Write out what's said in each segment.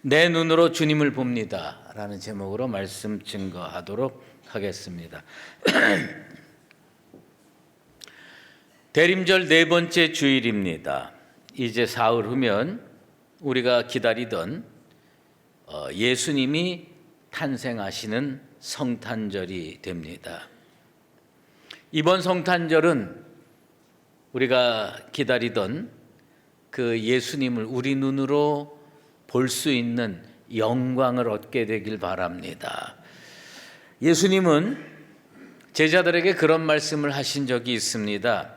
내 눈으로 주님을 봅니다 라는 제목으로 말씀 증거하도록 하겠습니다. 대림절 네 번째 주일입니다. 이제 사흘 후면 우리가 기다리던 예수님이 탄생하시는 성탄절이 됩니다. 이번 성탄절은 우리가 기다리던 그 예수님을 우리 눈으로 볼 수 있는 영광을 얻게 되길 바랍니다. 예수님은 제자들에게 그런 말씀을 하신 적이 있습니다.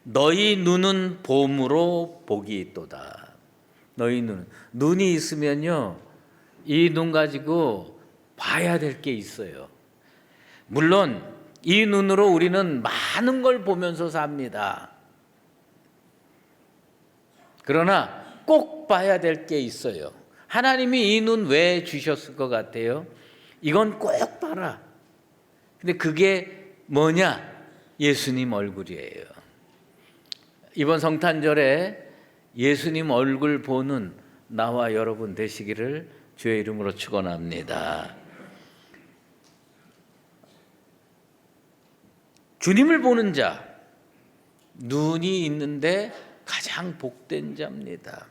너희 눈은 봄으로 복이 있도다. 너희 눈이 있으면요, 이 눈 가지고 봐야 될 게 있어요. 물론 이 눈으로 우리는 많은 걸 보면서 삽니다. 그러나 꼭 봐야 될 게 있어요. 하나님이 이 눈 왜 주셨을 것 같아요? 이건 꼭 봐라. 근데 그게 뭐냐? 예수님 얼굴이에요. 이번 성탄절에 예수님 얼굴 보는 나와 여러분 되시기를 주의 이름으로 축원합니다. 주님을 보는 자, 눈이 있는데 가장 복된 자입니다.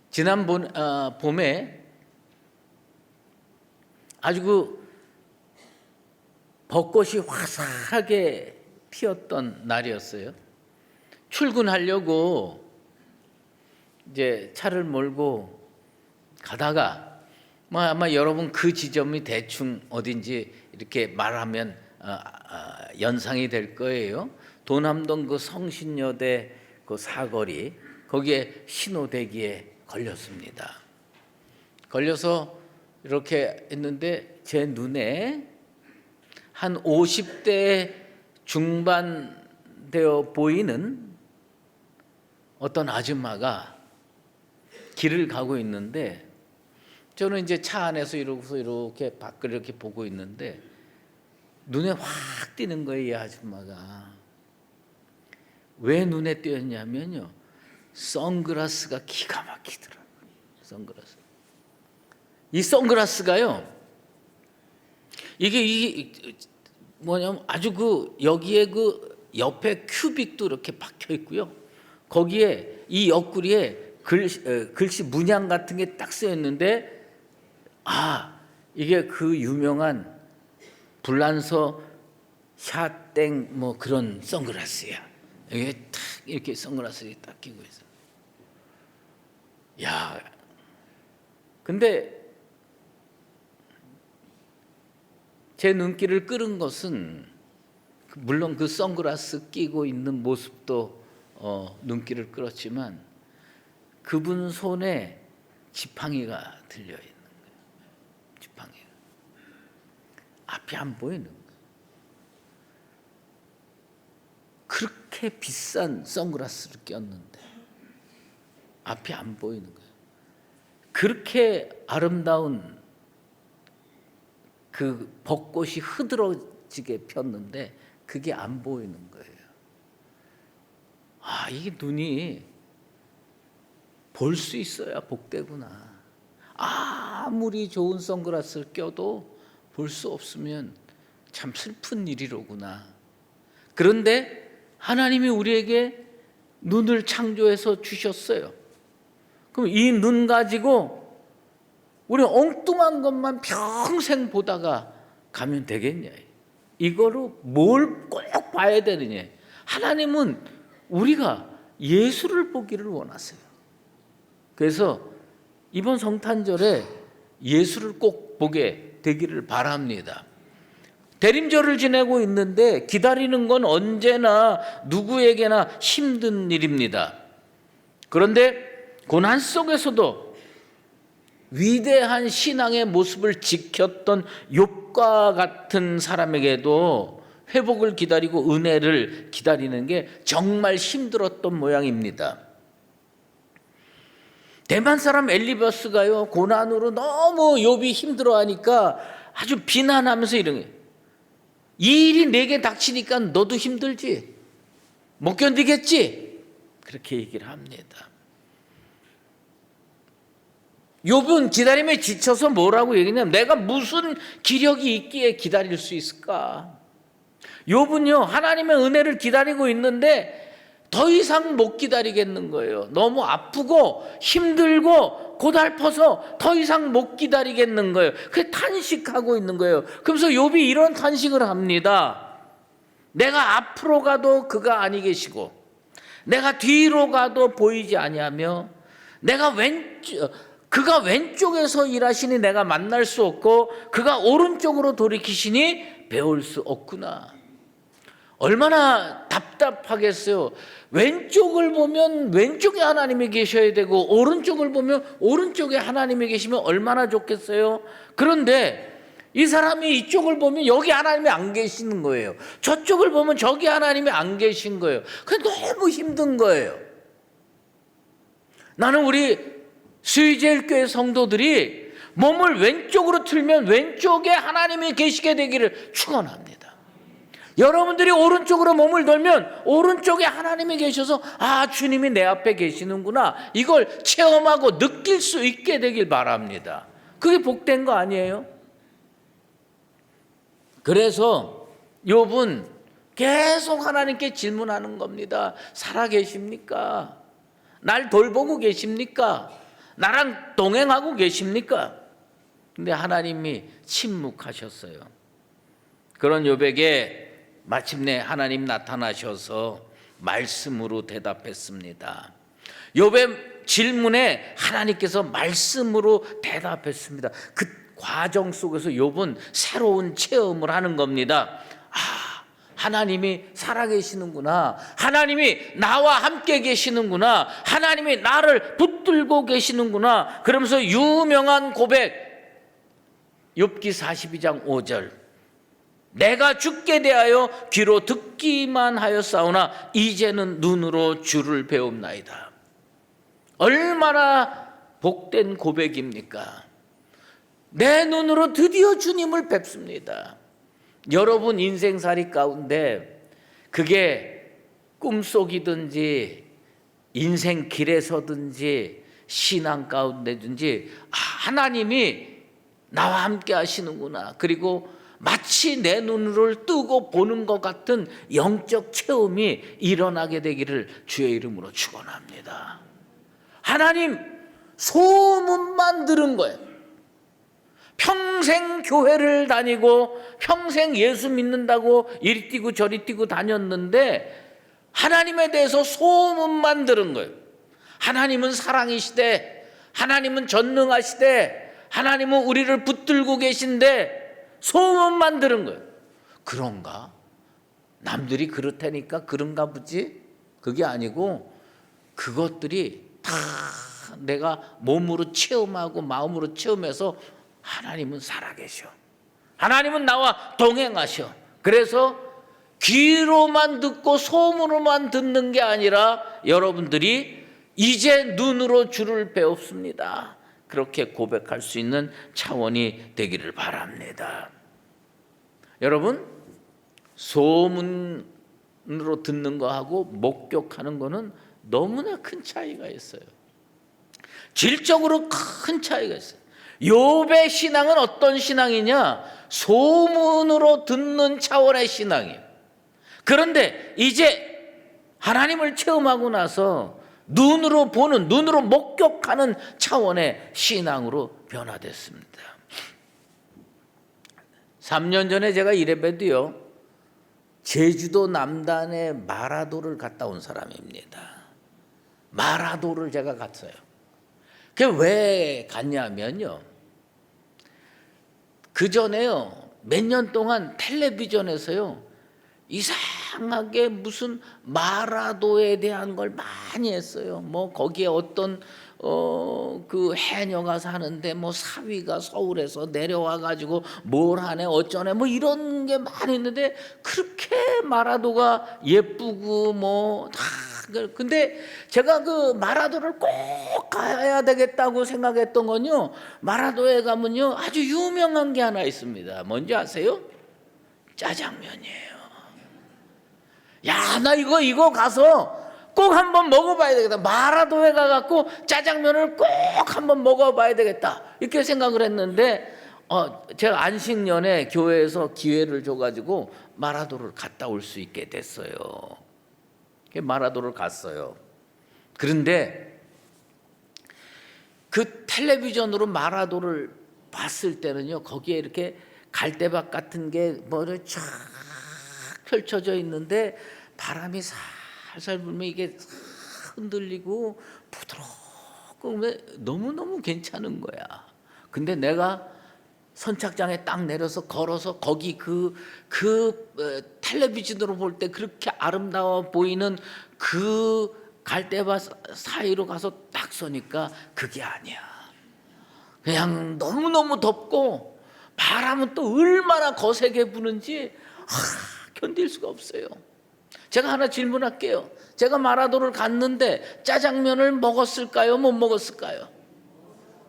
지난 봄에 아주 그 벚꽃이 화사하게 피었던 날이었어요. 출근하려고 이제 차를 몰고 가다가 아마 여러분 그 지점이 대충 어딘지 이렇게 말하면 연상이 될 거예요. 도남동 그 성신여대 그 사거리, 거기에 신호대기에 걸렸습니다. 걸려서 이렇게 했는데 제 눈에 한 50대 중반 되어 보이는 어떤 아줌마가 길을 가고 있는데, 저는 이제 차 안에서 이렇게 밖을 이렇게 보고 있는데 눈에 확 띄는 거예요. 이 아줌마가 왜 눈에 띄었냐면요, 선글라스가 기가 막히더라고요. 선글라스. 이 선글라스가요, 이게 뭐냐면 아주 그 여기에 그 옆에 큐빅도 이렇게 박혀 있고요. 거기에 이 옆구리에 글씨 문양 같은 게 딱 쓰여 있는데, 이게 그 유명한 불란서 샤땡 뭐 그런 선글라스야. 여기에 탁 이렇게 선글라스를 딱 끼고 있어. 야, 근데 제 눈길을 끌은 것은 물론 그 선글라스 끼고 있는 모습도 눈길을 끌었지만 그분 손에 지팡이가 들려 있는 거예요. 지팡이가 앞이 안 보이는 거예요. 그렇게 비싼 선글라스를 꼈는데 앞이 안 보이는 거예요. 그렇게 아름다운 그 벚꽃이 흐드러지게 폈는데 그게 안 보이는 거예요. 이게 눈이 볼 수 있어야 복되구나. 아무리 좋은 선글라스를 껴도 볼 수 없으면 참 슬픈 일이로구나. 그런데 하나님이 우리에게 눈을 창조해서 주셨어요. 그럼 이 눈 가지고 우리 엉뚱한 것만 평생 보다가 가면 되겠냐? 이거로 뭘 꼭 봐야 되느냐? 하나님은 우리가 예수를 보기를 원하세요. 그래서 이번 성탄절에 예수를 꼭 보게 되기를 바랍니다. 대림절을 지내고 있는데 기다리는 건 언제나 누구에게나 힘든 일입니다. 그런데 고난 속에서도 위대한 신앙의 모습을 지켰던 욥과 같은 사람에게도 회복을 기다리고 은혜를 기다리는 게 정말 힘들었던 모양입니다. 대만 사람 엘리바스가요, 고난으로 너무 욥이 힘들어하니까 아주 비난하면서 이런 거예요. 이 일이 내게 닥치니까 너도 힘들지, 못 견디겠지, 그렇게 얘기를 합니다. 욥은 기다림에 지쳐서 뭐라고 얘기냐면 내가 무슨 기력이 있기에 기다릴 수 있을까? 욥은요 하나님의 은혜를 기다리고 있는데 더 이상 못 기다리겠는 거예요. 너무 아프고 힘들고 고달퍼서 더 이상 못 기다리겠는 거예요. 그래서 탄식하고 있는 거예요. 그러면서 욥이 이런 탄식을 합니다. 내가 앞으로 가도 그가 아니 계시고 내가 뒤로 가도 보이지 아니하며 그가 왼쪽에서 일하시니 내가 만날 수 없고 그가 오른쪽으로 돌이키시니 배울 수 없구나. 얼마나 답답하겠어요. 왼쪽을 보면 왼쪽에 하나님이 계셔야 되고 오른쪽을 보면 오른쪽에 하나님이 계시면 얼마나 좋겠어요. 그런데 이 사람이 이쪽을 보면 여기 하나님이 안 계시는 거예요. 저쪽을 보면 저기 하나님이 안 계신 거예요. 그게 너무 힘든 거예요. 나는 우리 수의제일교회 성도들이 몸을 왼쪽으로 틀면 왼쪽에 하나님이 계시게 되기를 축원합니다. 여러분들이 오른쪽으로 몸을 돌면 오른쪽에 하나님이 계셔서 아 주님이 내 앞에 계시는구나 이걸 체험하고 느낄 수 있게 되길 바랍니다. 그게 복된 거 아니에요? 그래서 욥은 계속 하나님께 질문하는 겁니다. 살아 계십니까? 날 돌보고 계십니까? 나랑 동행하고 계십니까? 근데 하나님이 침묵하셨어요. 그런 욥에게 마침내 하나님 나타나셔서 말씀으로 대답했습니다. 욥의 질문에 하나님께서 말씀으로 대답했습니다. 그 과정 속에서 욥은 새로운 체험을 하는 겁니다. 하나님이 살아계시는구나. 하나님이 나와 함께 계시는구나. 하나님이 나를 붙들고 계시는구나. 그러면서 유명한 고백 욥기 42장 5절 내가 주께 대하여 귀로 듣기만 하였사오나 이제는 눈으로 주를 배웁나이다. 얼마나 복된 고백입니까? 내 눈으로 드디어 주님을 뵙습니다. 여러분 인생살이 가운데 그게 꿈속이든지 인생길에서든지 신앙 가운데든지 하나님이 나와 함께 하시는구나. 그리고 마치 내 눈을 뜨고 보는 것 같은 영적 체험이 일어나게 되기를 주의 이름으로 축원합니다. 하나님 소문만 들은 거예요. 평생 교회를 다니고 평생 예수 믿는다고 이리 뛰고 저리 뛰고 다녔는데 하나님에 대해서 소문만 들은 거예요. 하나님은 사랑이시대, 하나님은 전능하시대, 하나님은 우리를 붙들고 계신데 소문만 들은 거예요. 그런가? 남들이 그렇다니까 그런가 보지? 그게 아니고 그것들이 다 내가 몸으로 체험하고 마음으로 체험해서 하나님은 살아계셔. 하나님은 나와 동행하셔. 그래서 귀로만 듣고 소문으로만 듣는 게 아니라 여러분들이 이제 눈으로 주를 배웁습니다. 그렇게 고백할 수 있는 차원이 되기를 바랍니다. 여러분, 소문으로 듣는 거하고 목격하는 거는 너무나 큰 차이가 있어요. 질적으로 큰 차이가 있어요. 욥의 신앙은 어떤 신앙이냐? 소문으로 듣는 차원의 신앙이에요. 그런데 이제 하나님을 체험하고 나서 눈으로 보는, 눈으로 목격하는 차원의 신앙으로 변화됐습니다. 3년 전에 제가 이래봬도요, 제주도 남단에 마라도를 갔다 온 사람입니다. 마라도를 제가 갔어요. 그게 왜 갔냐면요, 그 전에요, 몇 년 동안 텔레비전에서요, 이상하게 무슨 마라도에 대한 걸 많이 했어요. 뭐 거기에 어떤 그 해녀가 사는데 뭐 사위가 서울에서 내려와 가지고 뭘 하네 어쩌네 뭐 이런 게 많이 있는데 그렇게 마라도가 예쁘고 뭐 다. 근데 제가 그 마라도를 꼭 가야 되겠다고 생각했던 건요, 마라도에 가면요 아주 유명한 게 하나 있습니다. 뭔지 아세요? 짜장면이에요. 야, 나 이거 가서 꼭 한번 먹어봐야 되겠다. 마라도에 가갖고 짜장면을 꼭 한번 먹어봐야 되겠다. 이렇게 생각을 했는데 제가 안식년에 교회에서 기회를 줘가지고 마라도를 갔다 올 수 있게 됐어요. 마라도를 갔어요. 그런데 그 텔레비전으로 마라도를 봤을 때는요, 거기에 이렇게 갈대밭 같은 게 뭐를 쫙 펼쳐져 있는데 바람이 살살 불면 이게 흔들리고 부드럽고 너무너무 괜찮은 거야. 근데 내가 선착장에 딱 내려서 걸어서 거기 그 텔레비전으로 볼 때 그렇게 아름다워 보이는 그 갈대밭 사이로 가서 딱 서니까 그게 아니야. 그냥 너무너무 덥고 바람은 또 얼마나 거세게 부는지 견딜 수가 없어요. 제가 하나 질문할게요. 제가 마라도를 갔는데 짜장면을 먹었을까요? 못 먹었을까요?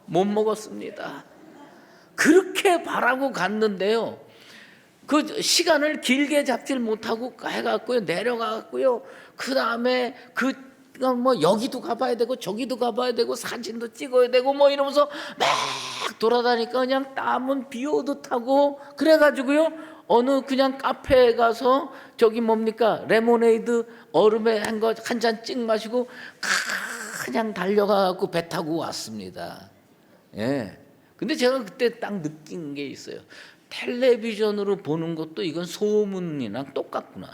못 먹었습니다. 그렇게 바라고 갔는데요, 그 시간을 길게 잡질 못하고 해갖고요, 내려가고요. 그 다음에 뭐 여기도 가봐야 되고 저기도 가봐야 되고 사진도 찍어야 되고 뭐 이러면서 막 돌아다니까 그냥 땀은 비 오듯 하고 그래가지고요, 어느 그냥 카페에 가서 저기 뭡니까 레모네이드 얼음에 한 거 한 잔 찍 마시고 그냥 달려가갖고 배 타고 왔습니다. 예. 근데 제가 그때 딱 느낀 게 있어요. 텔레비전으로 보는 것도 이건 소문이랑 똑같구나.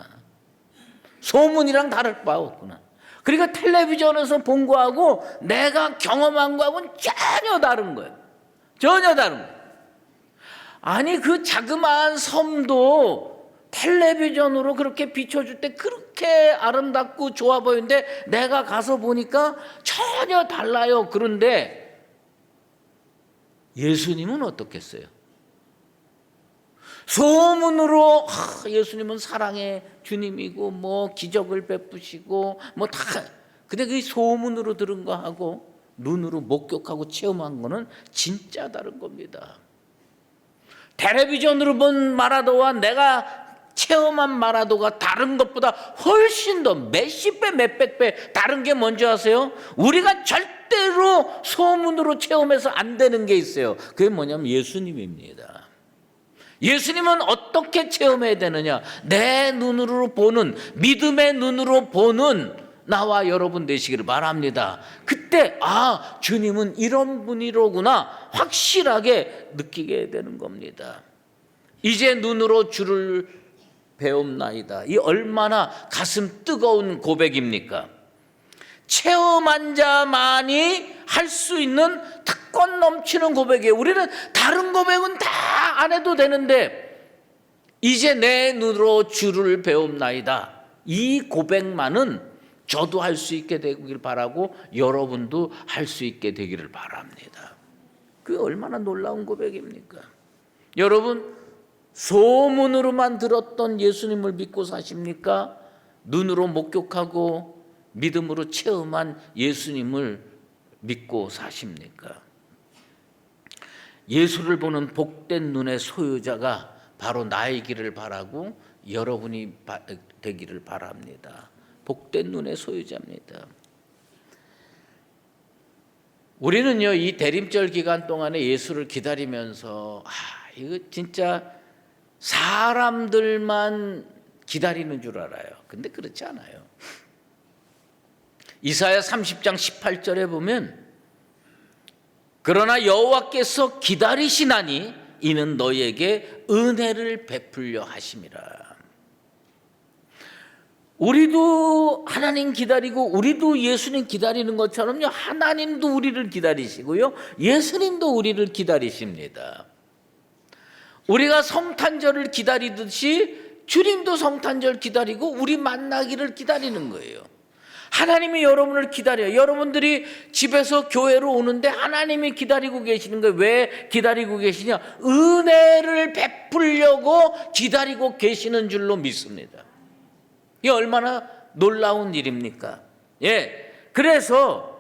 소문이랑 다를 바 없구나. 그러니까 텔레비전에서 본 거하고 내가 경험한 거하고는 전혀 다른 거예요. 전혀 다른 거예요. 아니 그 자그마한 섬도 텔레비전으로 그렇게 비춰줄 때 그렇게 아름답고 좋아 보이는데 내가 가서 보니까 전혀 달라요. 그런데 예수님은 어떻겠어요? 소문으로 예수님은 사랑의 주님이고 뭐 기적을 베푸시고 뭐 다, 근데 그 소문으로 들은 거하고 눈으로 목격하고 체험한 거는 진짜 다른 겁니다. 텔레비전으로 본 마라도와 내가 체험한 마라도가 다른 것보다 훨씬 더 몇십 배 몇백 배 다른 게 뭔지 아세요? 우리가 절대로 소문으로 체험해서 안 되는 게 있어요. 그게 뭐냐면 예수님입니다. 예수님은 어떻게 체험해야 되느냐? 내 눈으로 보는, 믿음의 눈으로 보는 나와 여러분 되시기를 바랍니다. 그때 주님은 이런 분이로구나 확실하게 느끼게 되는 겁니다. 이제 눈으로 주를 배움나이다. 이 얼마나 가슴 뜨거운 고백입니까? 체험한 자만이 할 수 있는 특권 넘치는 고백이에요. 우리는 다른 고백은 다 안 해도 되는데 이제 내 눈으로 주를 배움나이다. 이 고백만은 저도 할 수 있게 되기를 바라고 여러분도 할 수 있게 되기를 바랍니다. 그게 얼마나 놀라운 고백입니까? 여러분 소문으로만 들었던 예수님을 믿고 사십니까? 눈으로 목격하고 믿음으로 체험한 예수님을 믿고 사십니까? 예수를 보는 복된 눈의 소유자가 바로 나이기를 바라고 여러분이 되기를 바랍니다. 복된 눈의 소유자입니다. 우리는요, 이 대림절 기간 동안에 예수를 기다리면서 이거 진짜 사람들만 기다리는 줄 알아요. 근데 그렇지 않아요. 이사야 30장 18절에 보면 그러나 여호와께서 기다리시나니 이는 너희에게 은혜를 베풀려 하심이라. 우리도 하나님 기다리고 우리도 예수님 기다리는 것처럼요, 하나님도 우리를 기다리시고요, 예수님도 우리를 기다리십니다. 우리가 성탄절을 기다리듯이 주님도 성탄절 기다리고 우리 만나기를 기다리는 거예요. 하나님이 여러분을 기다려요. 여러분들이 집에서 교회로 오는데 하나님이 기다리고 계시는 거예요. 왜 기다리고 계시냐? 은혜를 베풀려고 기다리고 계시는 줄로 믿습니다. 이게 얼마나 놀라운 일입니까? 예. 그래서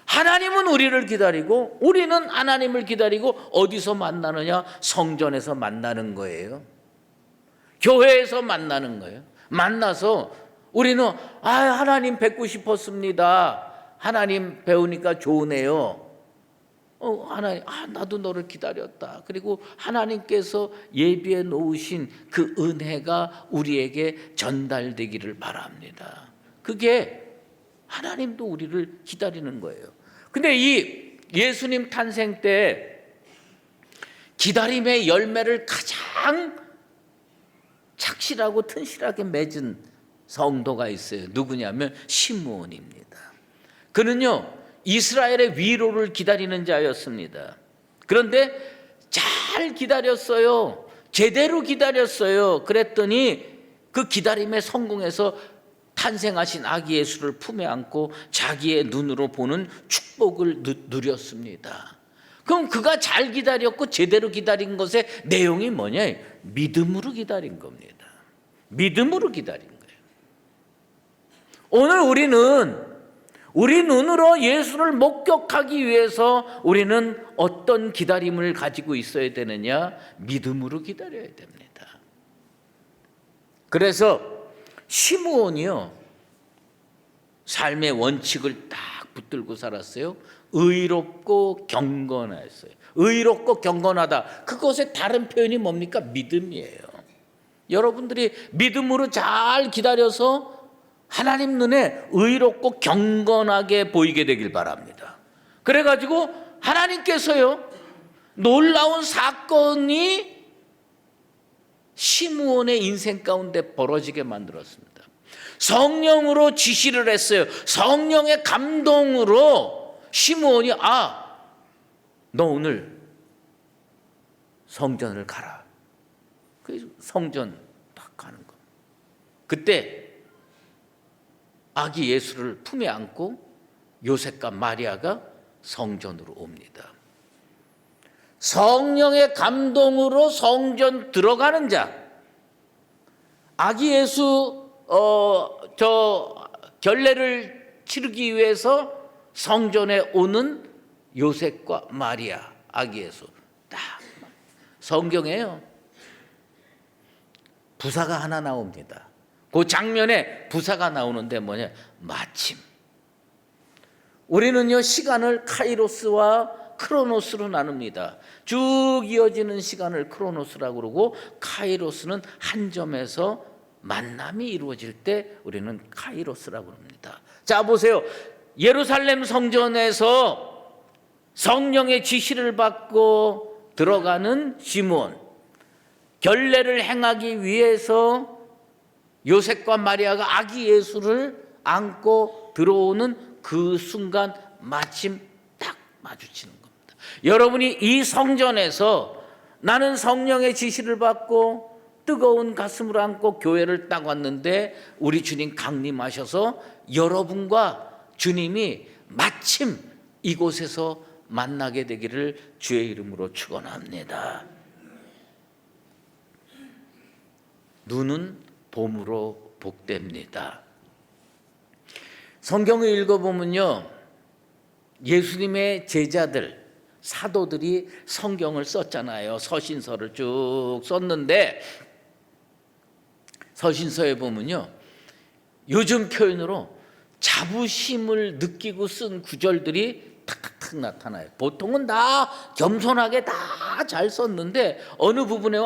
하나님은 우리를 기다리고 우리는 하나님을 기다리고 어디서 만나느냐? 성전에서 만나는 거예요. 교회에서 만나는 거예요. 만나서 우리는 하나님 뵙고 싶었습니다. 하나님 배우니까 좋으네요. 하나님, 나도 너를 기다렸다. 그리고 하나님께서 예비해 놓으신 그 은혜가 우리에게 전달되기를 바랍니다. 그게 하나님도 우리를 기다리는 거예요. 근데 이 예수님 탄생 때 기다림의 열매를 가장 착실하고 튼실하게 맺은 성도가 있어요. 누구냐면 시므온입니다. 그는요, 이스라엘의 위로를 기다리는 자였습니다. 그런데 잘 기다렸어요. 제대로 기다렸어요. 그랬더니 그 기다림에 성공해서 탄생하신 아기 예수를 품에 안고 자기의 눈으로 보는 축복을 누렸습니다. 그럼 그가 잘 기다렸고 제대로 기다린 것의 내용이 뭐냐? 믿음으로 기다린 겁니다. 믿음으로 기다린 거예요. 오늘 우리 눈으로 예수를 목격하기 위해서 우리는 어떤 기다림을 가지고 있어야 되느냐? 믿음으로 기다려야 됩니다. 그래서 시므온이요, 삶의 원칙을 딱 붙들고 살았어요. 의롭고 경건했어요. 의롭고 경건하다. 그것의 다른 표현이 뭡니까? 믿음이에요. 여러분들이 믿음으로 잘 기다려서 하나님 눈에 의롭고 경건하게 보이게 되길 바랍니다. 그래가지고 하나님께서요, 놀라운 사건이 시므온의 인생 가운데 벌어지게 만들었습니다. 성령으로 지시를 했어요. 성령의 감동으로 시므온이 너 오늘 성전을 가라. 그래서 성전 딱 가는 거. 그때 아기 예수를 품에 안고 요셉과 마리아가 성전으로 옵니다. 성령의 감동으로 성전 들어가는 자, 아기 예수 결례를 치르기 위해서 성전에 오는 요셉과 마리아, 아기 예수 딱 성경에요. 부사가 하나 나옵니다. 그 장면에 부사가 나오는데 뭐냐? 마침. 우리는요, 시간을 카이로스와 크로노스로 나눕니다. 쭉 이어지는 시간을 크로노스라고 그러고, 카이로스는 한 점에서 만남이 이루어질 때 우리는 카이로스라고 합니다. 자, 보세요. 예루살렘 성전에서 성령의 지시를 받고 들어가는 시므온, 결례를 행하기 위해서 요셉과 마리아가 아기 예수를 안고 들어오는 그 순간 마침 딱 마주치는 겁니다. 여러분이 이 성전에서 나는 성령의 지시를 받고 뜨거운 가슴을 안고 교회를 딱 왔는데 우리 주님 강림하셔서 여러분과 주님이 마침 이곳에서 만나게 되기를 주의 이름으로 축원합니다. 눈은 봄으로 복됩니다. 성경을 읽어보면요, 예수님의 제자들, 사도들이 성경을 썼잖아요. 서신서를 쭉 썼는데 서신서에 보면요, 요즘 표현으로 자부심을 느끼고 쓴 구절들이 탁탁탁 나타나요. 보통은 다 겸손하게 다 잘 썼는데 어느 부분에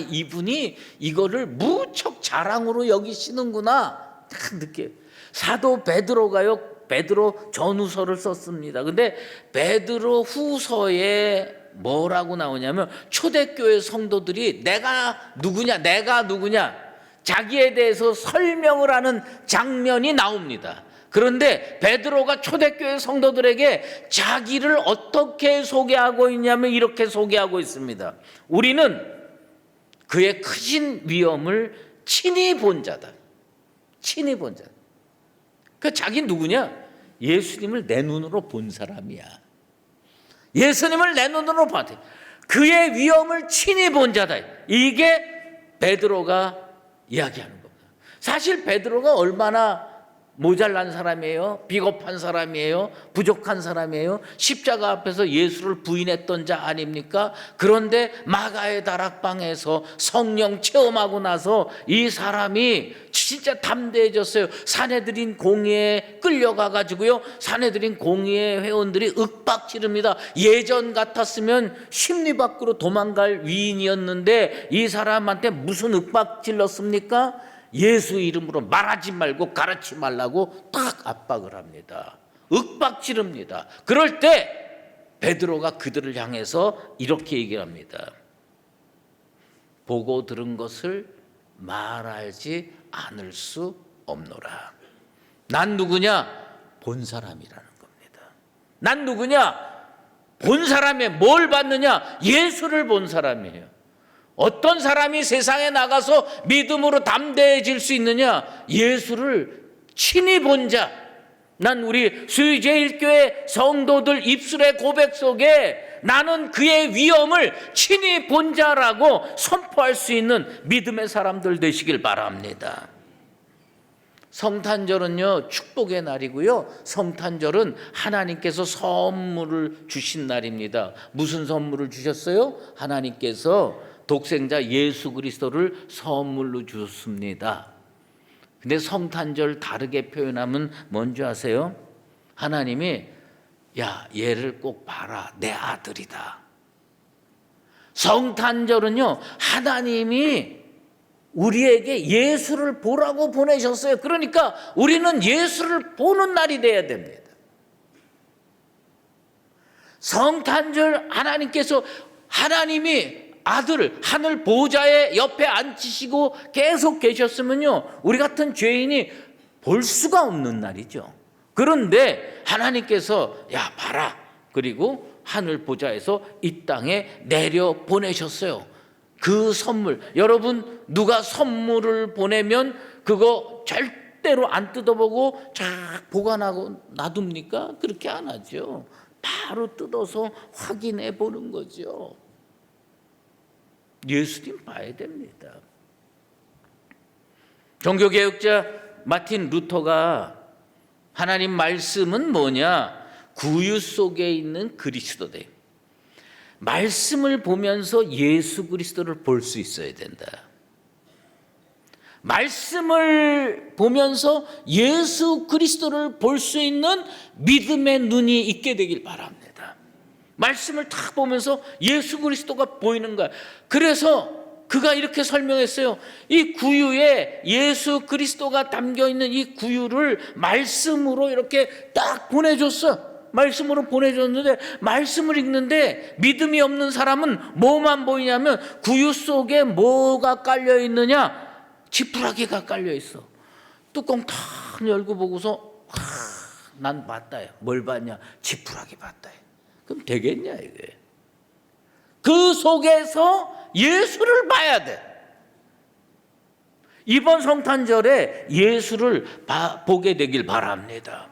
이분이 이거를 무척 자랑으로 여기시는구나 딱 느껴요. 사도 베드로가요, 베드로 전후서를 썼습니다. 근데 베드로 후서에 뭐라고 나오냐면 초대교회 성도들이 내가 누구냐 자기에 대해서 설명을 하는 장면이 나옵니다. 그런데 베드로가 초대교회 성도들에게 자기를 어떻게 소개하고 있냐면 이렇게 소개하고 있습니다. 우리는 그의 크신 위엄을 친히 본 자다. 친히 본 자다. 그 자기 누구냐? 예수님을 내 눈으로 본 사람이야. 예수님을 내 눈으로 봤대. 그의 위엄을 친히 본 자다. 이게 베드로가 이야기하는 겁니다. 사실 베드로가 얼마나 모자란 사람이에요? 비겁한 사람이에요? 부족한 사람이에요? 십자가 앞에서 예수를 부인했던 자 아닙니까? 그런데 마가의 다락방에서 성령 체험하고 나서 이 사람이 진짜 담대해졌어요. 사내들인 공의에 끌려가 가지고요, 사내들인 공의회 회원들이 윽박지릅니다. 예전 같았으면 심리 밖으로 도망갈 위인이었는데 이 사람한테 무슨 윽박질렀습니까? 예수 이름으로 말하지 말고 가르치지 말라고 딱 압박을 합니다. 윽박지릅니다. 그럴 때 베드로가 그들을 향해서 이렇게 얘기를 합니다. 보고 들은 것을 말하지 않을 수 없노라. 난 누구냐? 본 사람이라는 겁니다. 난 누구냐? 본 사람에 뭘 봤느냐? 예수를 본 사람이에요. 어떤 사람이 세상에 나가서 믿음으로 담대해질 수 있느냐? 예수를 친히 본 자. 난 우리 수유제일교회 성도들 입술의 고백 속에 나는 그의 위엄을 친히 본 자라고 선포할 수 있는 믿음의 사람들 되시길 바랍니다. 성탄절은요, 축복의 날이고요, 성탄절은 하나님께서 선물을 주신 날입니다. 무슨 선물을 주셨어요? 하나님께서 독생자 예수 그리스도를 선물로 주셨습니다. 근데 성탄절 다르게 표현하면 뭔지 아세요? 하나님이 야, 얘를 꼭 봐라, 내 아들이다. 성탄절은요, 하나님이 우리에게 예수를 보라고 보내셨어요. 그러니까 우리는 예수를 보는 날이 돼야 됩니다. 성탄절 하나님께서 하나님이 아들을 하늘 보좌의 옆에 앉히시고 계속 계셨으면요, 우리 같은 죄인이 볼 수가 없는 날이죠. 그런데 하나님께서 야 봐라, 그리고 하늘 보좌에서 이 땅에 내려 보내셨어요. 그 선물, 여러분 누가 선물을 보내면 그거 절대로 안 뜯어보고 쫙 보관하고 놔둡니까? 그렇게 안 하죠. 바로 뜯어서 확인해 보는 거죠. 예수님 봐야 됩니다. 종교개혁자 마틴 루터가 하나님 말씀은 뭐냐? 구유 속에 있는 그리스도다. 말씀을 보면서 예수 그리스도를 볼 수 있어야 된다. 말씀을 보면서 예수 그리스도를 볼 수 있는 믿음의 눈이 있게 되길 바랍니다. 말씀을 딱 보면서 예수 그리스도가 보이는 거야. 그래서 그가 이렇게 설명했어요. 이 구유에 예수 그리스도가 담겨 있는 이 구유를 말씀으로 이렇게 딱 보내줬어. 말씀으로 보내줬는데, 말씀을 읽는데 믿음이 없는 사람은 뭐만 보이냐면 구유 속에 뭐가 깔려 있느냐? 지푸라기가 깔려 있어. 뚜껑 탁 열고 보고서 난 봤다. 뭘 봤냐? 지푸라기 봤다. 그럼 되겠냐 이게? 그 속에서 예수를 봐야 돼. 이번 성탄절에 예수를 보게 되길 바랍니다.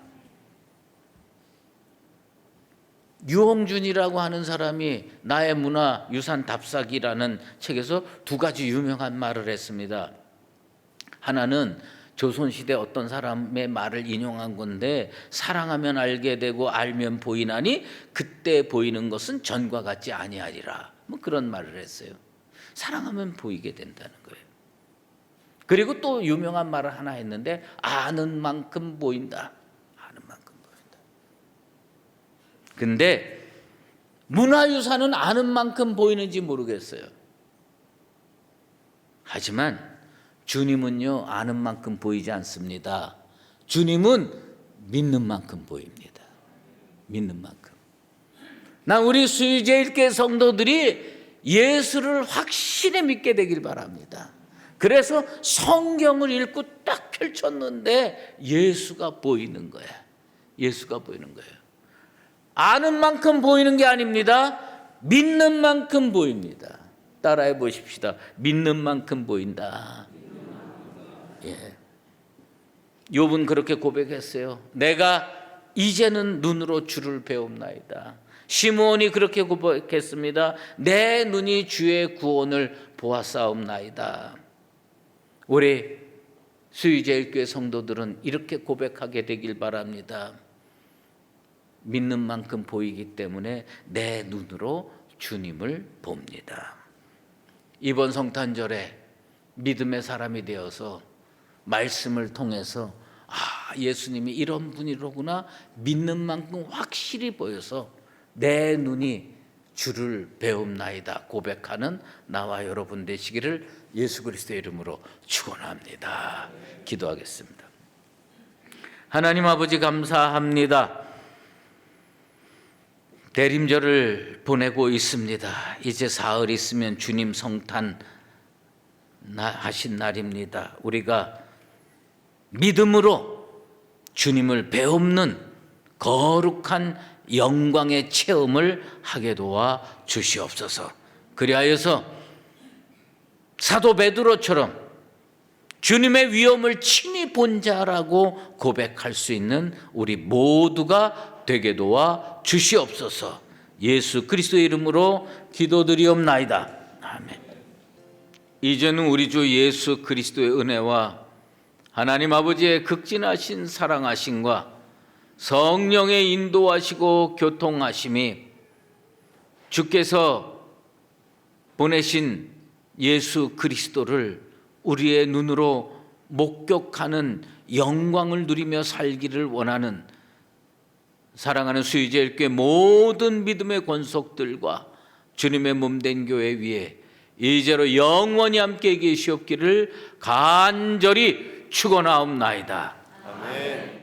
유홍준이라고 하는 사람이 나의 문화 유산 답사기라는 책에서 두 가지 유명한 말을 했습니다. 하나는 조선시대 어떤 사람의 말을 인용한 건데, 사랑하면 알게 되고 알면 보이나니 그때 보이는 것은 전과 같지 아니하리라, 뭐 그런 말을 했어요. 사랑하면 보이게 된다는 거예요. 그리고 또 유명한 말을 하나 했는데, 아는 만큼 보인다. 아는 만큼 보인다. 근데 문화유산은 아는 만큼 보이는지 모르겠어요. 하지만 주님은요, 아는 만큼 보이지 않습니다. 주님은 믿는 만큼 보입니다. 믿는 만큼. 난 우리 수유제일교회 성도들이 예수를 확실히 믿게 되길 바랍니다. 그래서 성경을 읽고 딱 펼쳤는데 예수가 보이는 거야. 예수가 보이는 거예요. 아는 만큼 보이는 게 아닙니다. 믿는 만큼 보입니다. 따라해 보십시다. 믿는 만큼 보인다. 예. 욥은 그렇게 고백했어요. 내가 이제는 눈으로 주를 배움나이다. 시므온이 그렇게 고백했습니다. 내 눈이 주의 구원을 보았사옵나이다. 우리 수유제일교회 성도들은 이렇게 고백하게 되길 바랍니다. 믿는 만큼 보이기 때문에 내 눈으로 주님을 봅니다. 이번 성탄절에 믿음의 사람이 되어서 말씀을 통해서 예수님이 이런 분이로구나 믿는 만큼 확실히 보여서 내 눈이 주를 배움나이다 고백하는 나와 여러분 되시기를 예수 그리스도의 이름으로 축원합니다. 기도하겠습니다. 하나님 아버지 감사합니다. 대림절을 보내고 있습니다. 이제 사흘 있으면 주님 성탄 하신 날입니다. 우리가 믿음으로 주님을 배움는 거룩한 영광의 체험을 하게 도와 주시옵소서. 그리하여서 사도 베드로처럼 주님의 위엄을 친히 본 자라고 고백할 수 있는 우리 모두가 되게 도와 주시옵소서. 예수 그리스도의 이름으로 기도드리옵나이다. 아멘. 이제는 우리 주 예수 그리스도의 은혜와 하나님 아버지의 극진하신 사랑하심과 성령의 인도하시고 교통하심이 주께서 보내신 예수 그리스도를 우리의 눈으로 목격하는 영광을 누리며 살기를 원하는 사랑하는 수의제일교회 모든 믿음의 권속들과 주님의 몸된 교회 위에 이제로 영원히 함께 계시옵기를 간절히 축원하옵나이다. 아멘.